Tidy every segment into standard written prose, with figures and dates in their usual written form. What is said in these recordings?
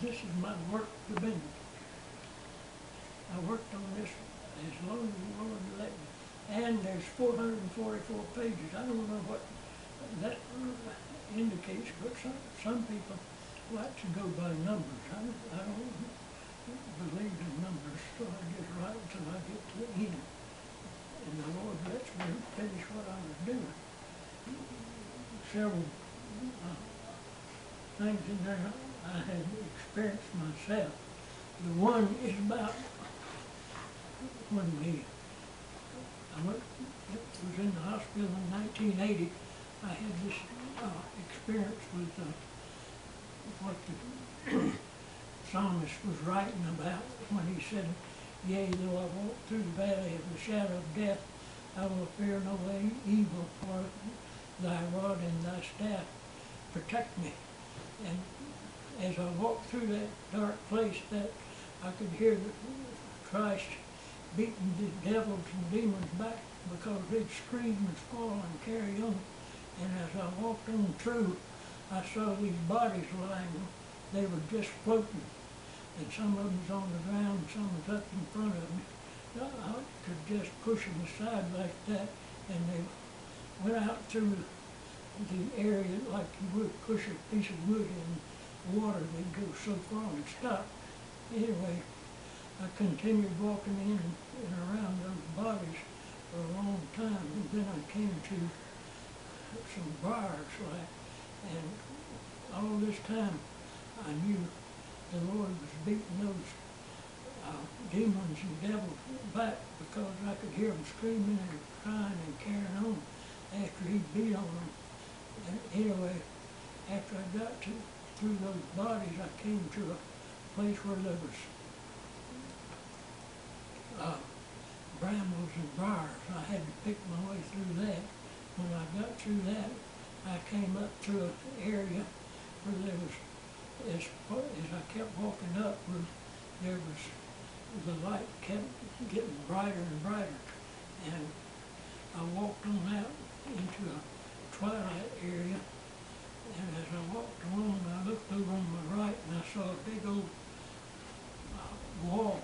This is my work to Vineyard. I worked on this as long as the Lord let me. And there's 444 pages. I don't know what that indicates, but some people like to go by numbers. I don't believe in numbers, so I just write until I get to the end. And the Lord lets me finish what I was doing. Several things in there I had experienced myself. The one is about when I was in the hospital in 1980. I had this experience with what the psalmist was writing about when he said, "Yea, though I walk through the valley of the shadow of death, I will fear no evil, for thy rod and thy staff protect me." And as I walked through that dark place, that I could hear Christ beating the devils and demons back because they'd scream and squall and carry on. And as I walked on through, I saw these bodies lying. They were just floating. And some of them was on the ground, and some was up in front of me. I could just push them aside like that, and they went out through the area like you would push a piece of wood in water. They'd go so far and stop. Anyway, I continued walking in and around those bodies for a long time, and then I came to some briars, and all this time I knew the Lord was beating those demons and devils back because I could hear them screaming and crying and carrying on after he beat on them. And anyway, after I got through those bodies, I came to a place where there was brambles and briars. I had to pick my way through that. When I got through that, I came up to an area where there was, as I kept walking up, there was, the light kept getting brighter and brighter. And I walked on out into a twilight area, and as I walked along, I looked over on my right and I saw a big old wall,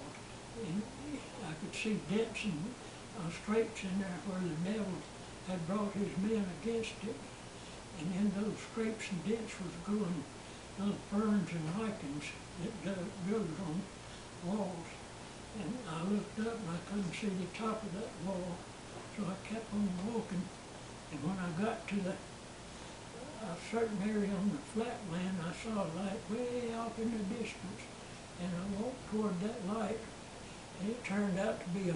and I could see dents and scrapes in there where the devil had brought his men against it. And in those scrapes and dents was growing little ferns and lichens that grows on walls. And I looked up and I couldn't see the top of that wall, so I kept on walking. And when I got to a certain area on the flat land, I saw a light way off in the distance. And I walked toward that light, and it turned out to be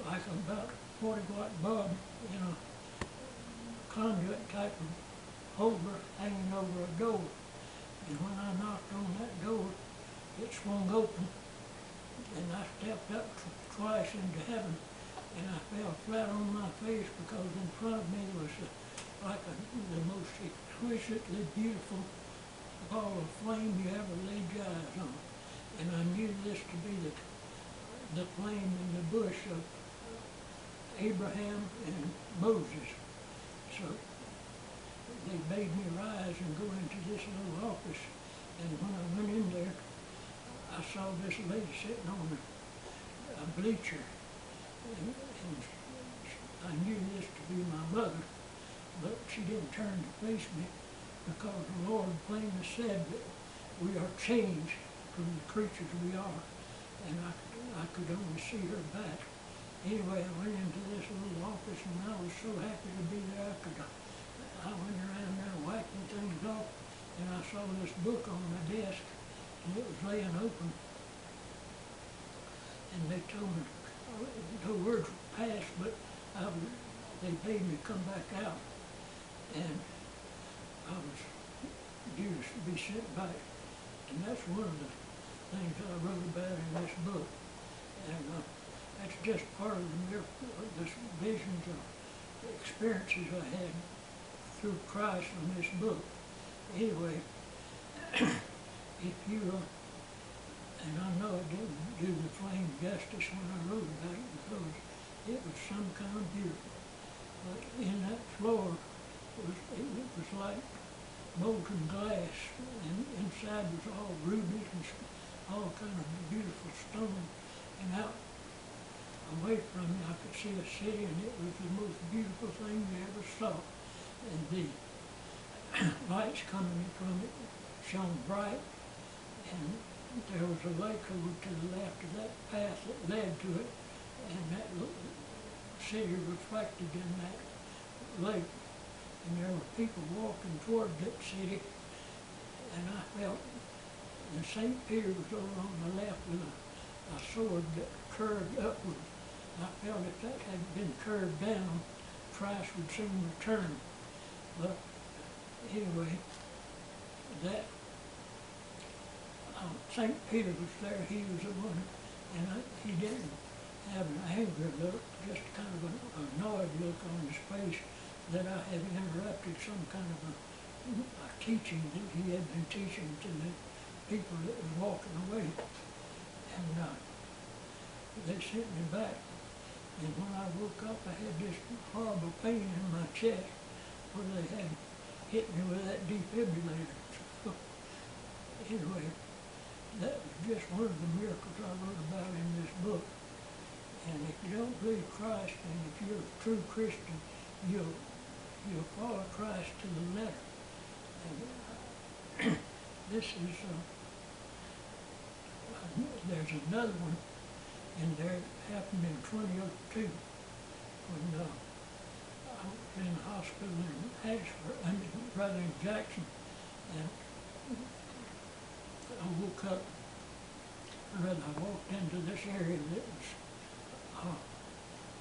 like about 40-watt bulb in a conduit type of holder hanging over a door. And when I knocked on that door, it swung open, and I stepped up twice into heaven, and I fell flat on my face because in front of me was the most exquisitely beautiful ball of flame you ever laid your eyes on. And I knew this to be the flame in the bush of Abraham and Moses. So they made me rise and go into this little office. And when I went in there, I saw this lady sitting on a bleacher. And I knew this to be my mother, but she didn't turn to face me because the Lord plainly said that we are changed from the creatures we are. And I could only see her back. Anyway, I went into this little office and I was so happy to be there. I went around there whacking things off, and I saw this book on my desk, and it was laying open. And they told me, no words passed, but they made me come back out. And I was due to be sent back. And that's one of the things I wrote about in this book. And that's just part of this visions of experiences I had through Christ in this book. Anyway, if you, and I know I didn't do the flame justice when I wrote about it because it was some kind of beautiful. But in that floor, it was like molten glass, and inside was all rubies and all kind of beautiful stone. And out away from me I could see a city, and it was the most beautiful thing you ever saw. And the lights coming from it shone bright, and there was a lake over to the left of that path that led to it, and that city reflected in that lake. And there were people walking toward that city, and I felt the St. Peter was over on the left with a sword that curved upward. I felt if that had been curved down, Christ would soon return. But anyway, that St. Peter was there. He was the one, and he didn't have an angry look, just kind of an annoyed look on his face that I had interrupted some kind of a teaching that he had been teaching to the people that were walking away. And they sent me back. And when I woke up, I had this horrible pain in my chest where they had hit me with that defibrillator. So, anyway, that was just one of the miracles I wrote about in this book. And if you don't believe Christ, and if you're a true Christian, you'll follow Christ to the letter. And this is, there's another one in there that happened in 2002 when I was in the hospital in in Jackson, and I woke up, I walked into this area that was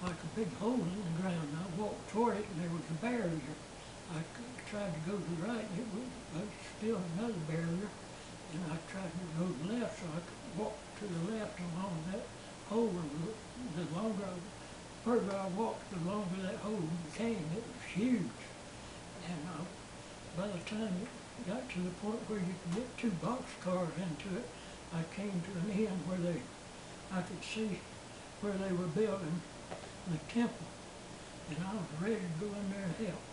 like a big hole in the ground. I walked toward it, and there was a barrier. I tried to go to the right, and it was still another barrier, and I tried to go to the left, so I could walk to the left along that hole. The further I walked, the longer that hole became. It was huge, and by the time it got to the point where you could get 2 boxcars into it, I came to an end where I could see where they were building the temple, and I was ready to go in there and help.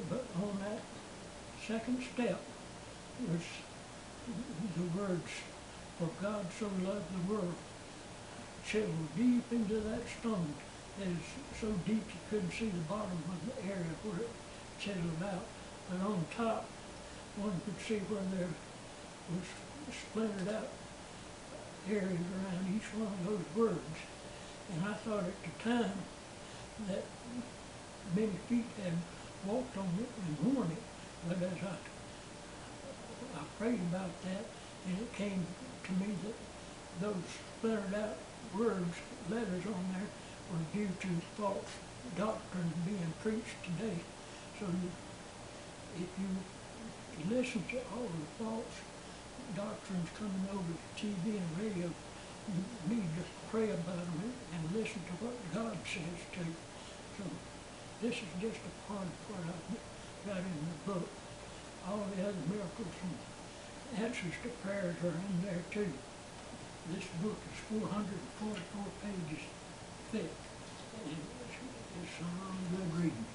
But on that second step was the words, "For God so loved the world," chiseled deep into that stone. It is so deep you couldn't see the bottom of the area where it chiseled out. But on top, one could see where there was splintered out areas around each one of those words. And I thought at the time that many feet had walked on it and worn it. But as I prayed about that, and it came to me that those splintered out words, letters on there, were due to false doctrine being preached today. So if you listen to all the false doctrines coming over the TV and radio, you need to pray about them and listen to what God says too. So this is just a part of what I've got in the book. All the other miracles and answers to prayers are in there too. This book is 444 pages thick, and it's some good reading.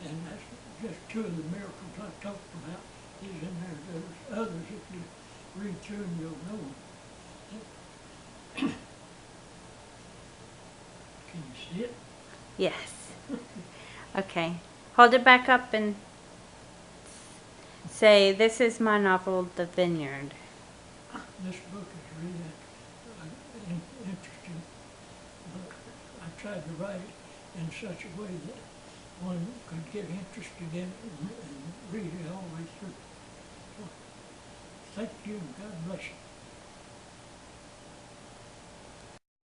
And that's just 2 of the miracles I talked about is in there. There's others if you read through and you'll know them. Can you see it? Yes. Okay. Hold it back up and say, "This is my novel, The Vineyard." This book is really interesting, but I tried to write it in such a way that one could get interested in it and read it all the way through. So, thank you, and God bless you.